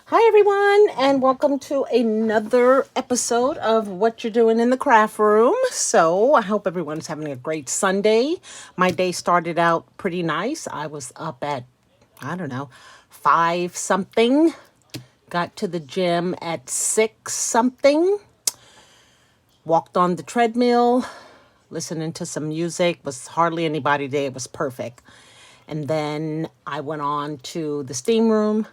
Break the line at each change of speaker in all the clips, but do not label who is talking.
Hi, everyone, and welcome to another episode of What You're Doing in the Craft Room. So, I hope everyone's having a great Sunday. My day started out pretty nice. I was up at, I don't know, 5 something. Got to the gym at 6 something. Walked on the treadmill, listening to some music. Was hardly anybody there. It was perfect. And then I went on to the steam room,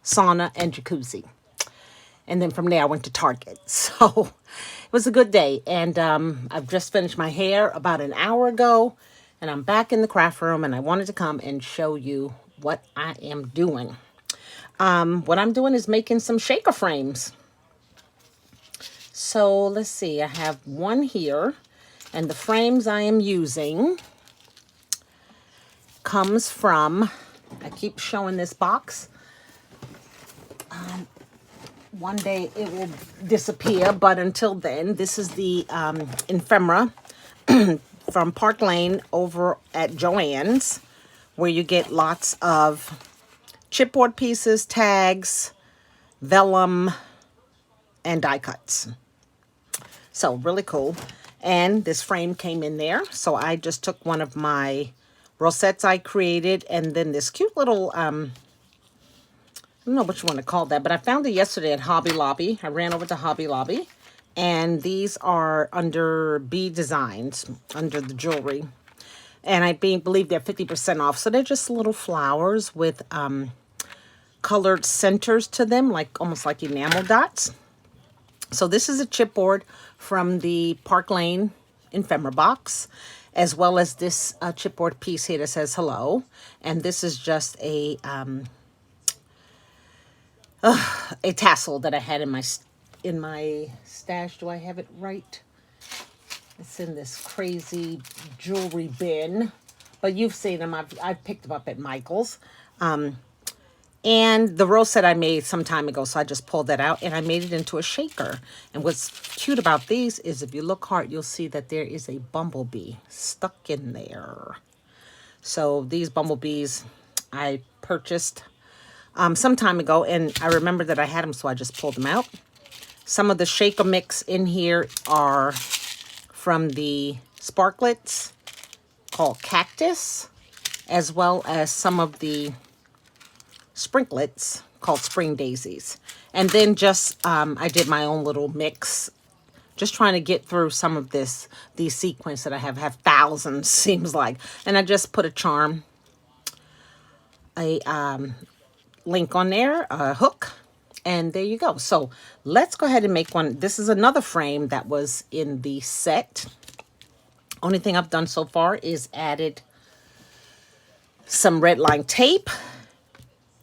sauna, and jacuzzi. And then from there, I went to Target. So it was a good day. And I've just finished my hair about an hour ago. And I'm back in the craft room. And I wanted to come and show you what I am doing. What I'm doing is making some shaker frames. So let's see. I have one here. And the frames I am using comes from, I keep showing this box. One day it will disappear, but until then, this is the ephemera from Park Lane over at Joann's, where you get lots of chipboard pieces, tags, vellum, and die cuts. So really cool. And this frame came in there. So I just took one of my rosettes I created, and then this cute little I don't know what you want to call that, but I found it yesterday at Hobby Lobby. I ran over to Hobby Lobby, and these are under B Designs, under the jewelry. And I believe they're 50% off. So they're just little flowers with colored centers to them, like almost like enamel dots. So this is a chipboard from the Park Lane ephemera box, as well as this chipboard piece here that says hello. And this is just a tassel that I had in my stash. Do I have it right? It's in this crazy jewelry bin, but you've seen them. I've picked them up at Michael's. And the rosette I made some time ago, so I just pulled that out and I made it into a shaker. And what's cute about these is if you look hard, you'll see that there is a bumblebee stuck in there. So these bumblebees I purchased some time ago, and I remember that I had them, so I just pulled them out. Some of the shaker mix in here are from the sparklets called Cactus, as well as some of the sprinklets called Spring Daisies. And then just I did my own little mix, just trying to get through some of these sequins that I have thousands, seems like. And I just put a charm, a link on there, a hook, and there you go. So let's go ahead and make one. This is another frame that was in the set. Only thing I've done so far is added some red line tape,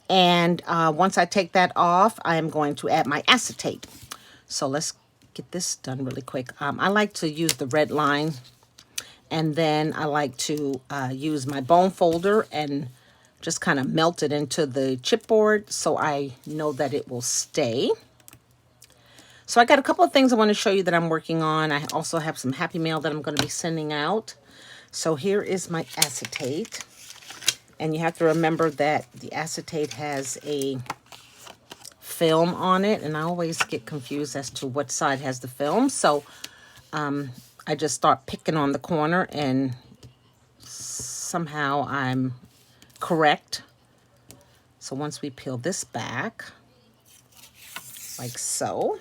and once I take that off, I am going to add my acetate. So let's get this done really quick. I like to use the red line, and then I like to use my bone folder and just kind of melt it into the chipboard so I know that it will stay. So I got a couple of things I want to show you that I'm working on. I also have some Happy Mail that I'm going to be sending out. So here is my acetate. And you have to remember that the acetate has a film on it. And I always get confused as to what side has the film. So I just start picking on the corner, and somehow I'm correct. So once we peel this back, like so.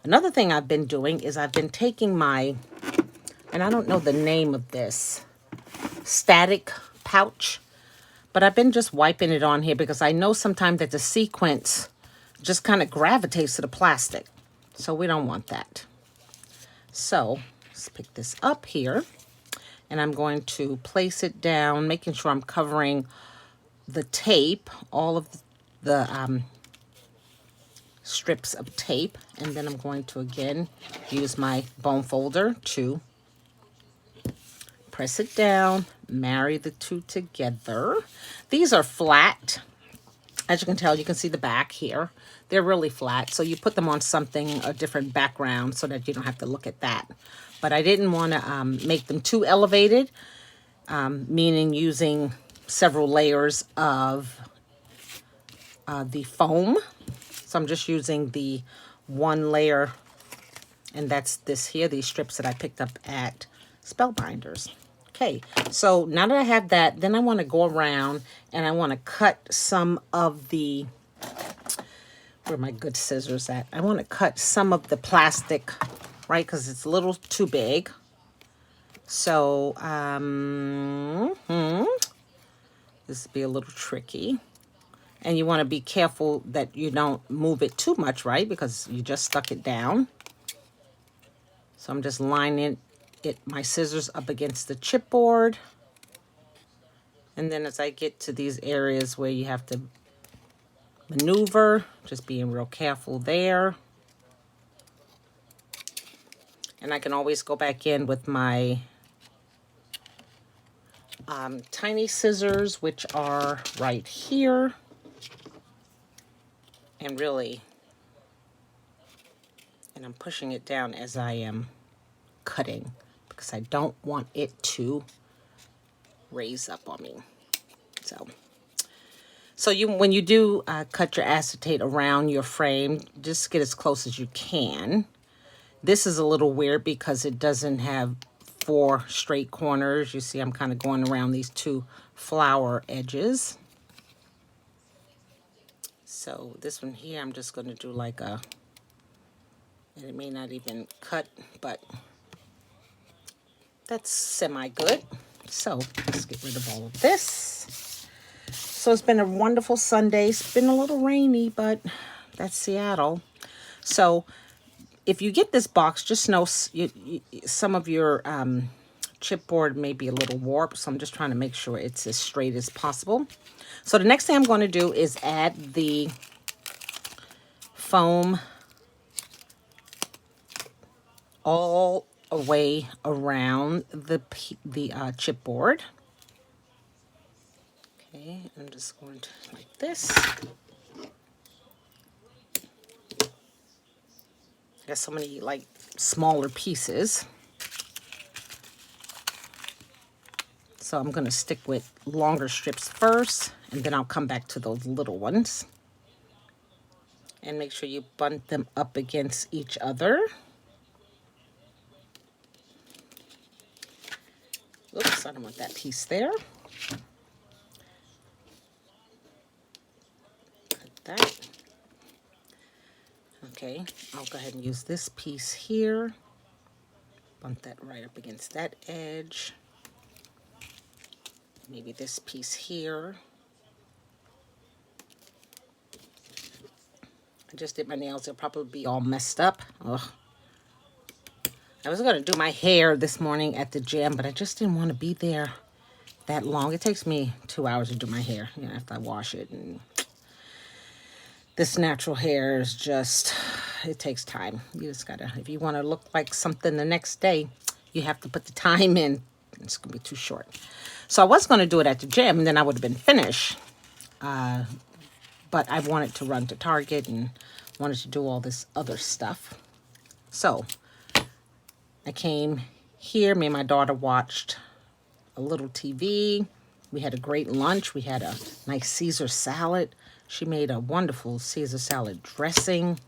Another thing I've been doing is I've been taking my, and I don't know the name of this, static pouch, but I've been just wiping it on here because I know sometimes that the sequence just kind of gravitates to the plastic. So we don't want that. So let's pick this up here. And I'm going to place it down, making sure I'm covering the tape, all of the strips of tape. And then I'm going to, again, use my bone folder to press it down, marry the two together. These are flat. As you can tell, you can see the back here. They're really flat. So you put them on something, a different background, so that you don't have to look at that. But I didn't want to make them too elevated, meaning using several layers of the foam. So I'm just using the one layer, and that's this here, these strips that I picked up at Spellbinders. Okay, so now that I have that, then I want to go around and I want to cut some of the, where are my good scissors at? I want to cut some of the plastic, right? Because it's a little too big. So, this will be a little tricky. And you want to be careful that you don't move it too much, right? Because you just stuck it down. So I'm just lining my scissors up against the chipboard. And then as I get to these areas where you have to maneuver, just being real careful there. And I can always go back in with my tiny scissors, which are right here. And really, and I'm pushing it down as I am cutting because I don't want it to raise up on me. So when you do cut your acetate around your frame, just get as close as you can. This is a little weird because it doesn't have 4 straight corners. You see, I'm kind of going around these 2 flower edges. So this one here, I'm just going to do like a, and it may not even cut, but that's semi-good. So let's get rid of all of this. So it's been a wonderful Sunday. It's been a little rainy, but that's Seattle. So if you get this box, just know some of your chipboard may be a little warped. So I'm just trying to make sure it's as straight as possible. So the next thing I'm going to do is add the foam all the way around the chipboard. Okay, I'm just going to like this. I got so many like smaller pieces. So I'm going to stick with longer strips first, and then I'll come back to those little ones. And make sure you bunt them up against each other. Oops, I don't want that piece there. Cut that. Okay, I'll go ahead and use this piece here. Bunt that right up against that edge. Maybe this piece here. I just did my nails. They'll probably be all messed up. Ugh. I was going to do my hair this morning at the gym, but I just didn't want to be there that long. It takes me 2 hours to do my hair, you know, after I wash it. And this natural hair is just, it takes time. You just got to, if you want to look like something the next day, you have to put the time in. It's going to be too short. So I was going to do it at the gym, and then I would have been finished. But I wanted to run to Target and wanted to do all this other stuff. So I came here. Me and my daughter watched a little TV. We had a great lunch. We had a nice Caesar salad. She made a wonderful Caesar salad dressing.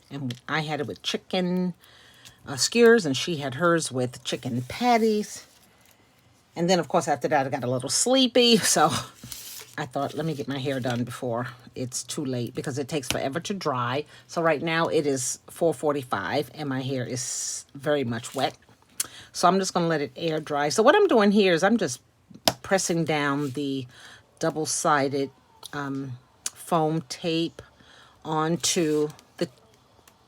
And I had it with chicken skewers, and she had hers with chicken patties. And then, of course, after that, I got a little sleepy. So I thought, let me get my hair done before it's too late, because it takes forever to dry. So right now it is 4:45 and my hair is very much wet. So I'm just going to let it air dry. So what I'm doing here is I'm just pressing down the double-sided foam tape onto the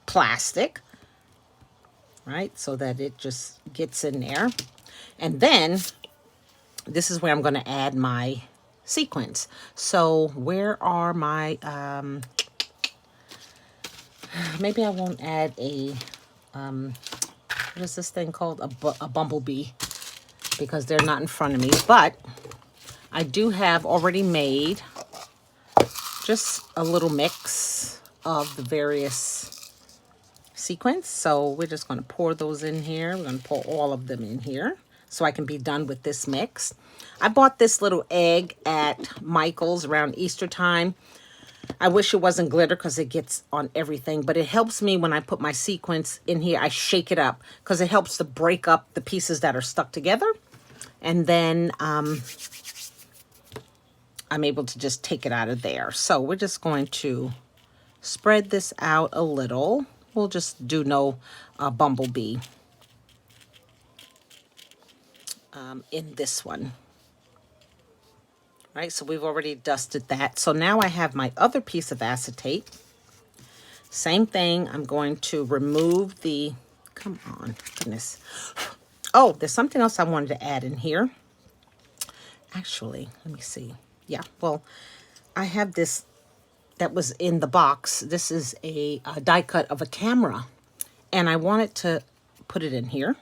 plastic, right? So that it just gets in there. And then this is where I'm going to add my sequins. So where are my, maybe I won't add a, what is this thing called? A bumblebee, because they're not in front of me. But I do have already made just a little mix of the various sequins. So we're just going to pour those in here. We're going to pour all of them in here so I can be done with this mix. I bought this little egg at Michael's around Easter time. I wish it wasn't glitter because it gets on everything, but it helps me when I put my sequins in here. I shake it up because it helps to break up the pieces that are stuck together. And then I'm able to just take it out of there. So we're just going to spread this out a little. We'll just do no bumblebee in this one. Right, so we've already dusted that. So now I have my other piece of acetate. Same thing, I'm going to remove the, come on, goodness. Oh, there's something else I wanted to add in here. Actually, let me see. Yeah, well, I have this that was in the box. This is a die cut of a camera. And I wanted to put it in here,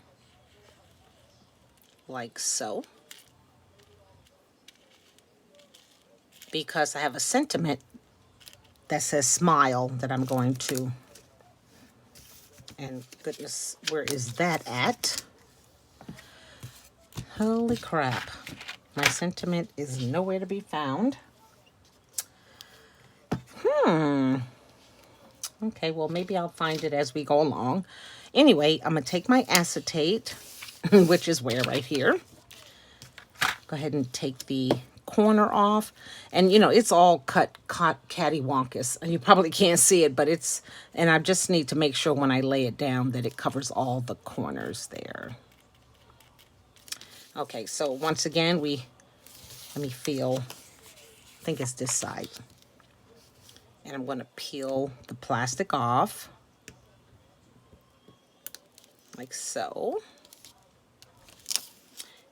like so. Because I have a sentiment that says smile that I'm going to, and goodness, where is that at? Holy crap. My sentiment is nowhere to be found. Okay, well, maybe I'll find it as we go along. Anyway, I'm going to take my acetate, which is where right here. Go ahead and take the corner off. And, you know, it's all cut cattywampus. And you probably can't see it, but it's, and I just need to make sure when I lay it down that it covers all the corners there. Okay, so once again, let me feel, I think it's this side. And I'm going to peel the plastic off, like so.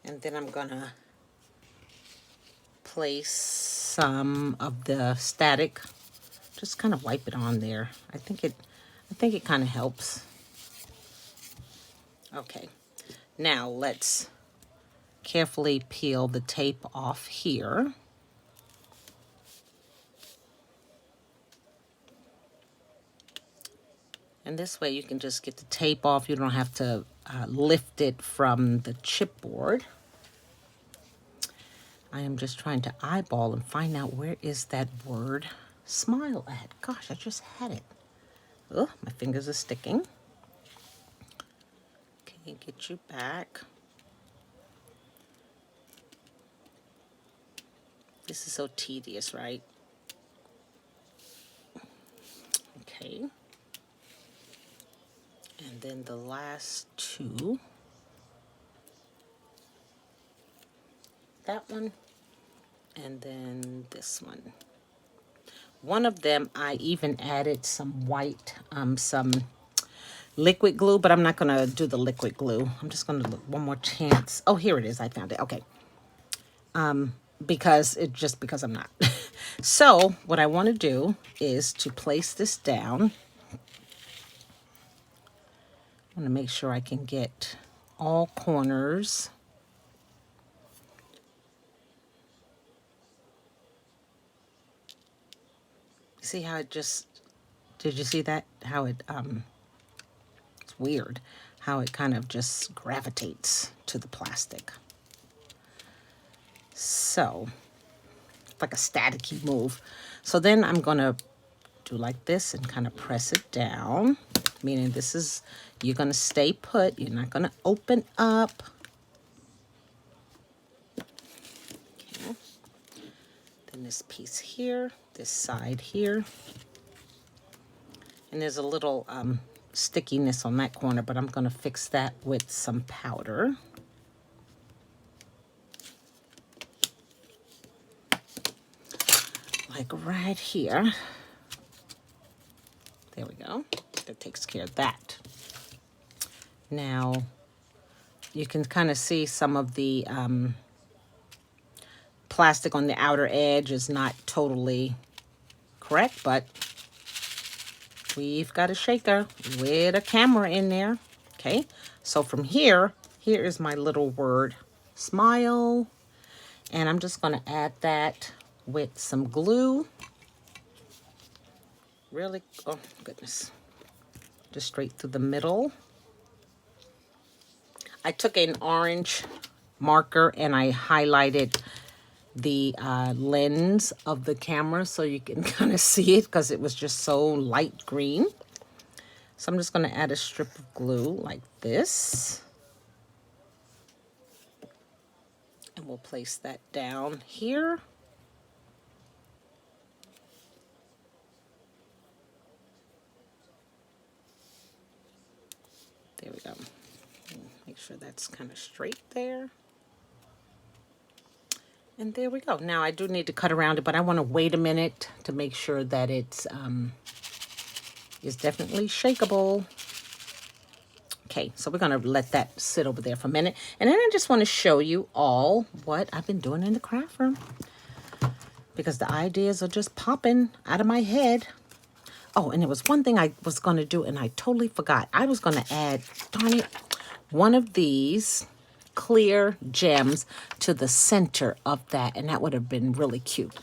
And then I'm going to place some of the static, just kind of wipe it on there. I think it kind of helps. Okay, now let's carefully peel the tape off here. And this way you can just get the tape off. You don't have to lift it from the chipboard. I am just trying to eyeball and find out where is that word smile at. Gosh, I just had it. Oh, my fingers are sticking. Okay, get you back. This is so tedious, right? Okay. And then the last two. That one. And then this one. One of them, I even added some white, some liquid glue, but I'm not going to do the liquid glue. I'm just going to look one more chance. Oh, here it is. I found it. Okay. Because I'm not. So what I want to do is to place this down. I want to make sure I can get all corners. See how it just, did you see that? How it, it's weird how it kind of just gravitates to the plastic. So, it's like a staticky move. So then I'm going to do like this and kind of press it down. Meaning this is, you're going to stay put. You're not going to open up. Okay. Then this piece here, this side here. And there's a little stickiness on that corner, but I'm going to fix that with some powder. Like right here. There we go. That takes care of that. Now, you can kind of see some of the plastic on the outer edge is not totally correct, but we've got a shaker with a camera in there. Okay, so from here is my little word, smile. And I'm just going to add that with some glue. Really, oh goodness. Just straight through the middle. I took an orange marker and I highlighted the lens of the camera so you can kind of see it because it was just so light green. So I'm just going to add a strip of glue like this. And we'll place that down here. There we go. Make sure that's kind of straight there. And there we go. Now I do need to cut around it, but I want to wait a minute to make sure that it's is definitely shakeable. Okay, so we're going to let that sit over there for a minute. And then I just want to show you all what I've been doing in the craft room, because the ideas are just popping out of my head. Oh, and there was one thing I was going to do, and I totally forgot. I was going to add, darn it, one of these clear gems to the center of that, and that would have been really cute.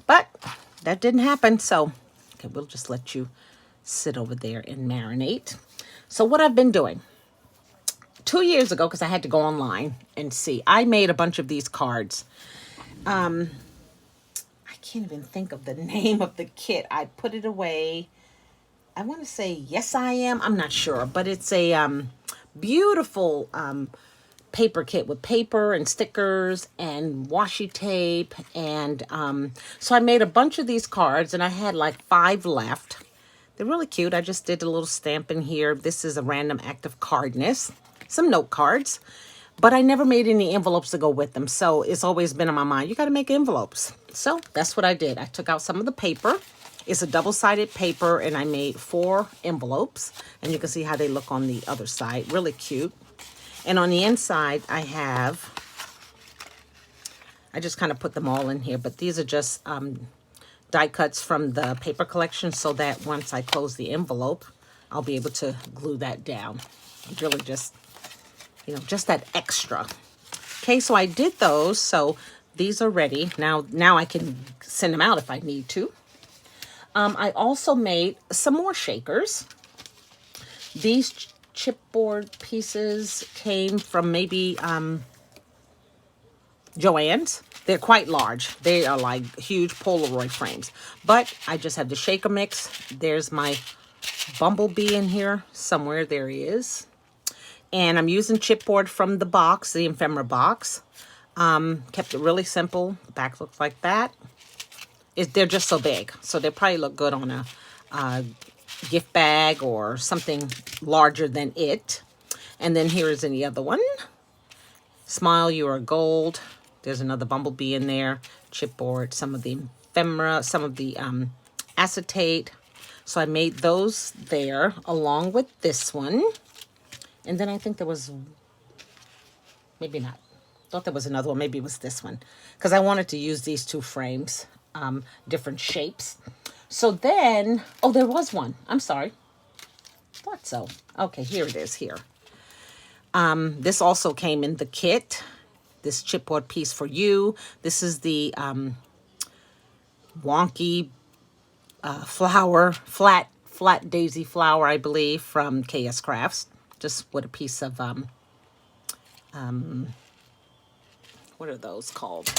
But that didn't happen, so okay, we'll just let you sit over there and marinate. So what I've been doing, 2 years ago, because I had to go online and see, I made a bunch of these cards. I can't even think of the name of the kit. I put it away. I want to say Yes I Am. I'm not sure, but it's a beautiful paper kit with paper and stickers and washi tape. And so I made a bunch of these cards, and I had like 5 left. They're really cute. I just did a little stamp in here. This is a random act of cardness. Some note cards. But I never made any envelopes to go with them. So it's always been on my mind, you got to make envelopes. So that's what I did. I took out some of the paper. It's a double-sided paper, and I made 4 envelopes. And you can see how they look on the other side. Really cute. And on the inside, I just kind of put them all in here. But these are just die cuts from the paper collection, so that once I close the envelope, I'll be able to glue that down. Really just, you know, just that extra. Okay, so I did those. So these are ready. Now I can send them out if I need to. I also made some more shakers. These chipboard pieces came from maybe Joann's. They're quite large. They are like huge Polaroid frames. But I just have the shaker mix. There's my bumblebee in here somewhere. There he is. And I'm using chipboard from the box, the ephemera box. Kept it really simple. The back looks like that. They're just so big. So they probably look good on a gift bag or something larger than it. And then here is the other one. Smile, you are gold. There's another bumblebee in there. Chipboard, some of the ephemera, some of the acetate. So I made those there along with this one. And then I think there was, maybe not. Thought there was another one. Maybe it was this one. Because I wanted to use these 2 frames, different shapes. So then, oh, there was one. I'm sorry. Thought so. Okay, here it is here. This also came in the kit. This chipboard piece for you. This is the wonky flower, flat daisy flower, I believe, from KS Crafts. Just with a piece of, what are those called?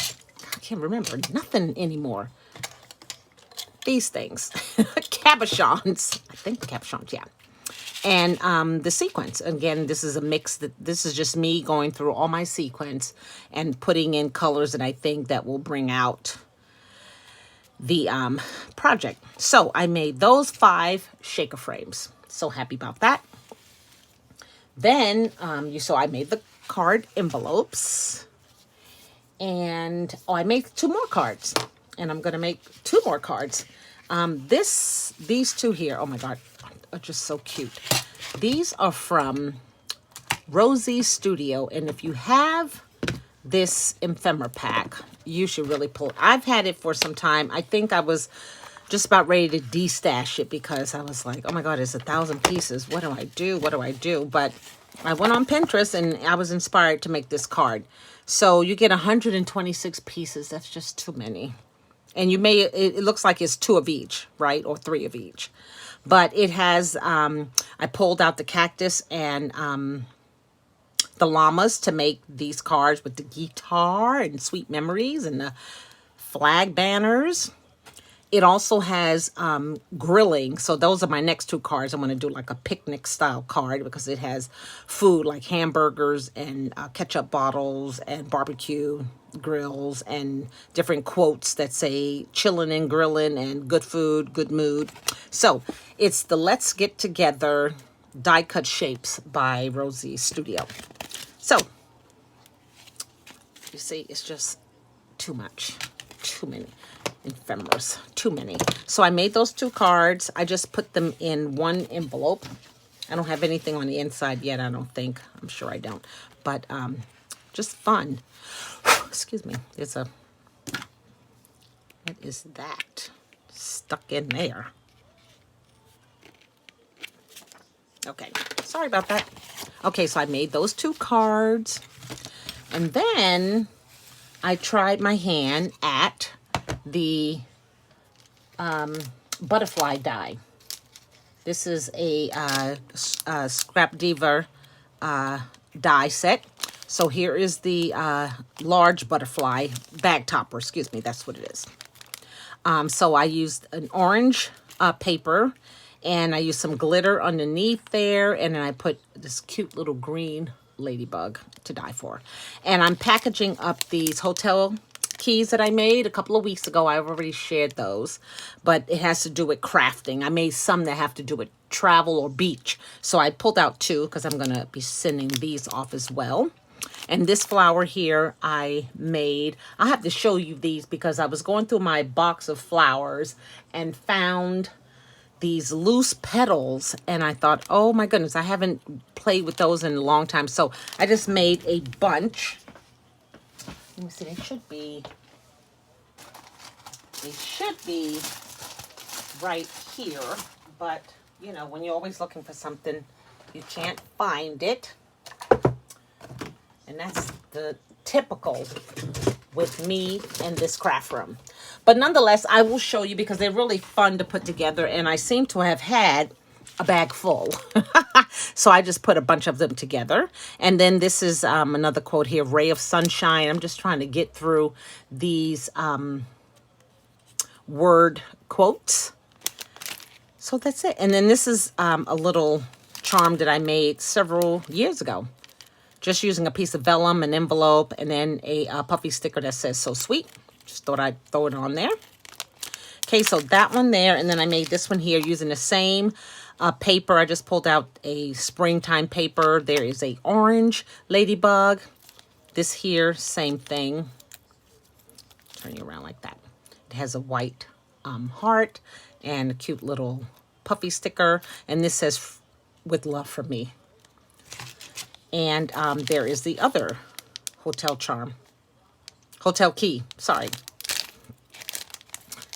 I can't remember nothing anymore. These things, cabochons. I think the cabochons, yeah. And the sequins. Again, this is a mix. This is just me going through all my sequins and putting in colors that I think that will bring out the project. So I made those 5 shaker frames. So happy about that. Then you saw I made the card envelopes. And I made 2 more cards. And I'm going to make 2 more cards. These 2 here, oh my God, are just so cute. These are from Rosie's Studio. And if you have this ephemera pack, you should really pull it. I've had it for some time. I think I was just about ready to de-stash it because I was like, oh my God, it's 1,000 pieces. What do I do? What do I do? But I went on Pinterest and I was inspired to make this card. So you get 126 pieces. That's just too many. And it looks like it's 2 of each, right? Or 3 of each. But it has, I pulled out the cactus and the the llamas to make these cards with the guitar and sweet memories and the flag banners. It also has grilling. So those are my next two cards. I'm going to do like a picnic style card because it has food like hamburgers and ketchup bottles and barbecue grills and different quotes that say chilling and grilling and good food, good mood. So it's the Let's Get Together Die Cut Shapes by Rosie Studio. So you see, it's just too much, too many ephemeras, too many. So I made those two cards. I just put them in one envelope. I don't have anything on the inside yet, I don't think. I'm sure I don't. But just fun. Excuse me. What is that? Stuck in there. Okay, sorry about that. Okay, so I made those two cards. And then I tried my hand at the butterfly die. This is a Scrap Diva die set. So here is the large butterfly bag topper. Excuse me, that's what it is. So I used an orange paper, and I used some glitter underneath there, and then I put this cute little green ladybug to die for. And I'm packaging up these hotel keys that I made a couple of weeks ago. I've already shared those, but it has to do with crafting. I made some that have to do with travel or beach. So I pulled out two because I'm going to be sending these off as well. And this flower here I made. I have to show you these because I was going through my box of flowers and found these loose petals, and I thought, oh my goodness, I haven't played with those in a long time. So I just made a bunch. Let me see, they should be right here, but you know, when you're always looking for something, you can't find it. And that's the typical with me and this craft room. But nonetheless, I will show you because they're really fun to put together, and I seem to have had a bag full. So I just put a bunch of them together. And then this is another quote here, Ray of Sunshine. I'm just trying to get through these word quotes. So that's it. And then this is a little charm that I made several years ago. Just using a piece of vellum, an envelope, and then a puffy sticker that says "So Sweet." Just thought I'd throw it on there. Okay, so that one there, and then I made this one here using the same paper. I just pulled out a springtime paper. There is a orange ladybug. This here, same thing. Turn you around like that. It has a white heart and a cute little puffy sticker. And this says, "With love for me." And there is the other hotel key, sorry.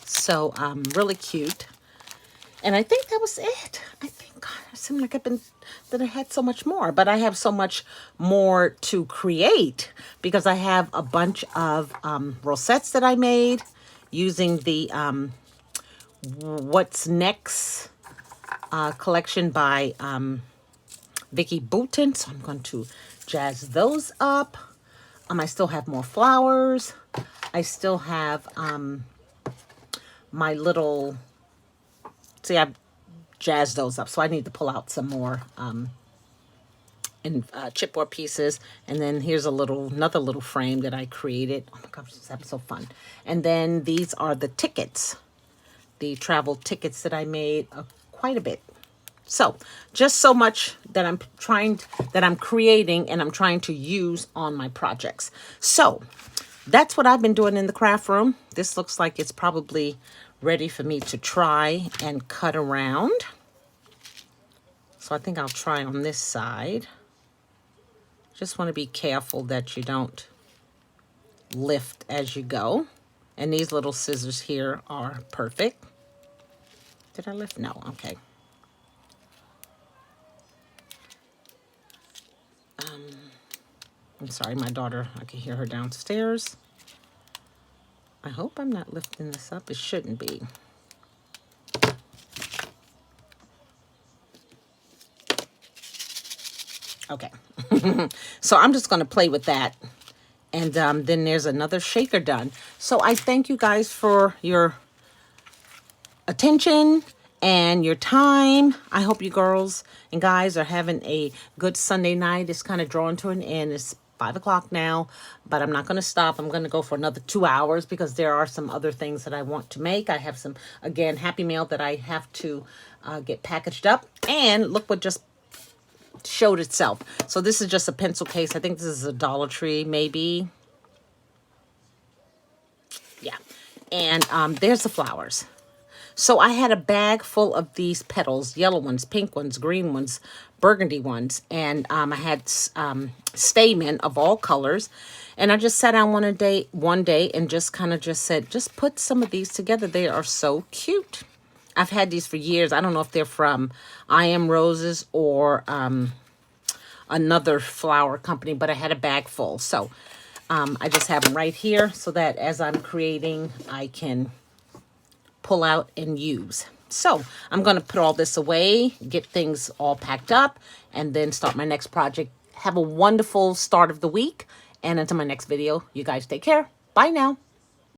So really cute. And I think that was it. I think, God, it seemed like that I had so much more, but I have so much more to create because I have a bunch of rosettes that I made using the What's Next collection by Vicky Boutin. So I'm going to jazz those up. I still have more flowers. I still have my little, see, I've jazzed those up. So I need to pull out some more chipboard pieces. And then here's another little frame that I created. Oh my gosh, this is so fun. And then these are the tickets, the travel tickets that I made quite a bit. So just so much that I'm creating and I'm trying to use on my projects. So that's what I've been doing in the craft room. This looks like it's probably ready for me to try and cut around. So I think I'll try on this side. Just want to be careful that you don't lift as you go. And these little scissors here are perfect. Did I lift? No, okay. I'm sorry, my daughter, I can hear her downstairs. I hope I'm not lifting this up. It shouldn't be. Okay. So I'm just going to play with that. And then there's another shaker done. So I thank you guys for your attention and your time. I hope you girls and guys are having a good Sunday night. It's kind of drawing to an end. It's 5 o'clock now, but I'm not going to stop. I'm going to go for another 2 hours because there are some other things that I want to make. I have some, again, Happy Mail that I have to get packaged up. And look what just showed itself. So this is just a pencil case. I think this is a Dollar Tree, maybe. Yeah. And there's the flowers. So I had a bag full of these petals, yellow ones, pink ones, green ones, burgundy ones. And I had stamen of all colors. And I just sat down one day and just kind of just said, just put some of these together. They are so cute. I've had these for years. I don't know if they're from I Am Roses or another flower company, but I had a bag full. So I just have them right here so that as I'm creating, I can pull out and use. So I'm going to put all this away, get things all packed up, and then start my next project. Have a wonderful start of the week. And until my next video, you guys take care. Bye now.